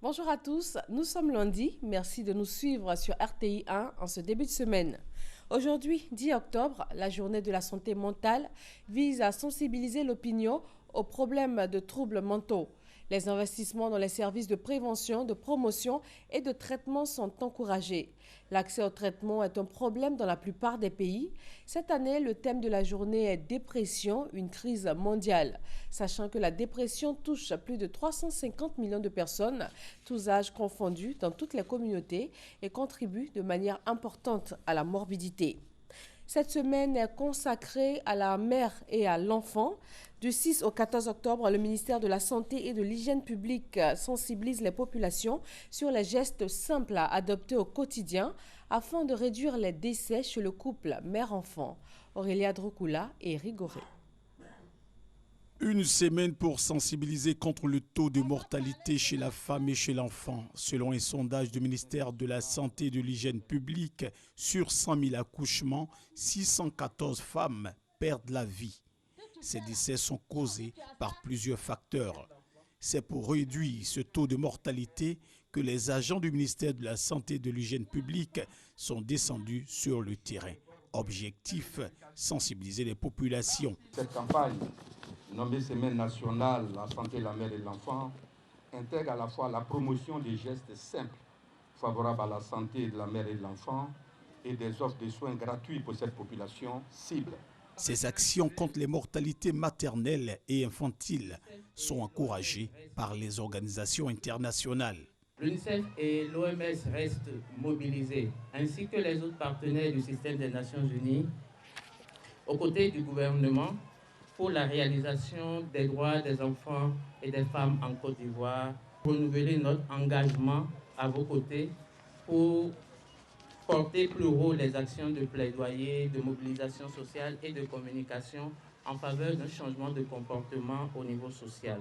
Bonjour à tous, nous sommes lundi. Merci de nous suivre sur RTI 1 en ce début de semaine. Aujourd'hui, 10 octobre, la journée de la santé mentale vise à sensibiliser l'opinion aux problèmes de troubles mentaux. Les investissements dans les services de prévention, de promotion et de traitement sont encouragés. L'accès au traitement est un problème dans la plupart des pays. Cette année, le thème de la journée est dépression, une crise mondiale. Sachant que la dépression touche plus de 350 millions de personnes, tous âges confondus, dans toutes les communautés et contribue de manière importante à la morbidité. Cette semaine est consacrée à la mère et à l'enfant. Du 6 au 14 octobre, le ministère de la Santé et de l'Hygiène publique sensibilise les populations sur les gestes simples à adopter au quotidien afin de réduire les décès chez le couple mère-enfant. Aurélia Drokula et Rigoré. Une semaine pour sensibiliser contre le taux de mortalité chez la femme et chez l'enfant. Selon un sondage du ministère de la Santé et de l'Hygiène publique, sur 100 000 accouchements, 614 femmes perdent la vie. Ces décès sont causés par plusieurs facteurs. C'est pour réduire ce taux de mortalité que les agents du ministère de la Santé et de l'Hygiène publique sont descendus sur le terrain. Objectif, sensibiliser les populations. Cette campagne, nommée Semaine nationale La santé, la mère et l'enfant, intègre à la fois la promotion des gestes simples favorables à la santé de la mère et de l'enfant et des offres de soins gratuits pour cette population cible. Ces actions contre les mortalités maternelles et infantiles sont encouragées par les organisations internationales. L'UNICEF et l'OMS restent mobilisés, ainsi que les autres partenaires du système des Nations Unies, aux côtés du gouvernement, pour la réalisation des droits des enfants et des femmes en Côte d'Ivoire, renouveler notre engagement à vos côtés pour porter plus haut les actions de plaidoyer, de mobilisation sociale et de communication en faveur d'un changement de comportement au niveau social.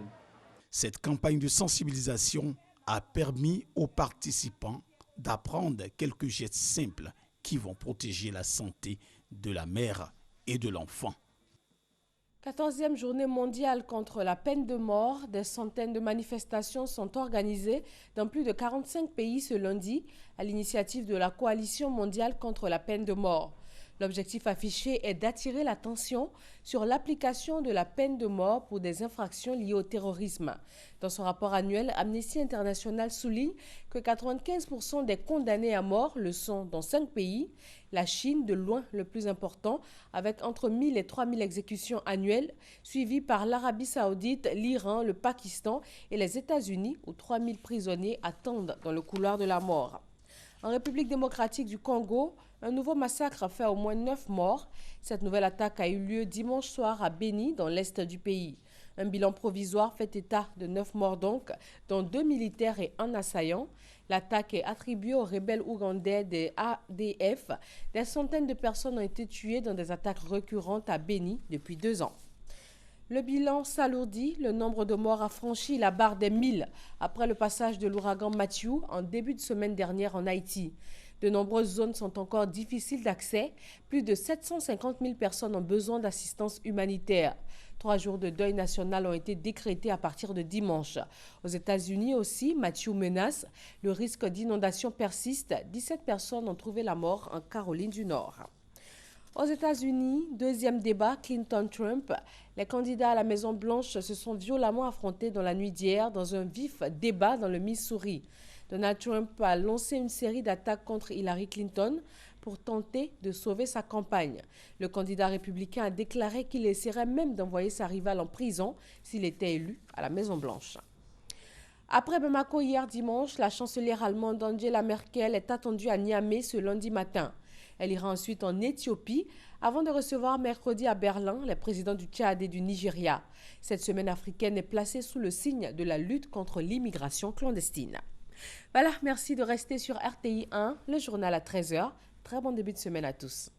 Cette campagne de sensibilisation a permis aux participants d'apprendre quelques gestes simples qui vont protéger la santé de la mère et de l'enfant. 14e journée mondiale contre la peine de mort, des centaines de manifestations sont organisées dans plus de 45 pays ce lundi à l'initiative de la Coalition mondiale contre la peine de mort. L'objectif affiché est d'attirer l'attention sur l'application de la peine de mort pour des infractions liées au terrorisme. Dans son rapport annuel, Amnesty International souligne que 95% des condamnés à mort le sont dans 5 pays. La Chine, de loin le plus important, avec entre 1000 et 3000 exécutions annuelles, suivi par l'Arabie Saoudite, l'Iran, le Pakistan et les États-Unis, où 3000 prisonniers attendent dans le couloir de la mort. En République démocratique du Congo, un nouveau massacre a fait au moins 9 morts. Cette nouvelle attaque a eu lieu dimanche soir à Beni, dans l'est du pays. Un bilan provisoire fait état de 9 morts donc, dont 2 militaires et un assaillant. L'attaque est attribuée aux rebelles ougandais des ADF. Des centaines de personnes ont été tuées dans des attaques récurrentes à Beni depuis 2 ans. Le bilan s'alourdit, le nombre de morts a franchi la barre des 1000 après le passage de l'ouragan Matthew en début de semaine dernière en Haïti. De nombreuses zones sont encore difficiles d'accès. Plus de 750 000 personnes ont besoin d'assistance humanitaire. 3 jours de deuil national ont été décrétés à partir de dimanche. Aux États-Unis aussi, Matthew menace. Le risque d'inondation persiste. 17 personnes ont trouvé la mort en Caroline du Nord. Aux États-Unis, deuxième débat Clinton-Trump. Les candidats à la Maison-Blanche se sont violemment affrontés dans la nuit d'hier dans un vif débat dans le Missouri. Donald Trump a lancé une série d'attaques contre Hillary Clinton pour tenter de sauver sa campagne. Le candidat républicain a déclaré qu'il essaierait même d'envoyer sa rivale en prison s'il était élu à la Maison-Blanche. Après Bamako hier dimanche, la chancelière allemande Angela Merkel est attendue à Niamey ce lundi matin. Elle ira ensuite en Éthiopie avant de recevoir mercredi à Berlin les présidents du Tchad et du Nigeria. Cette semaine africaine est placée sous le signe de la lutte contre l'immigration clandestine. Voilà, merci de rester sur RTI 1, le journal à 13h. Très bon début de semaine à tous.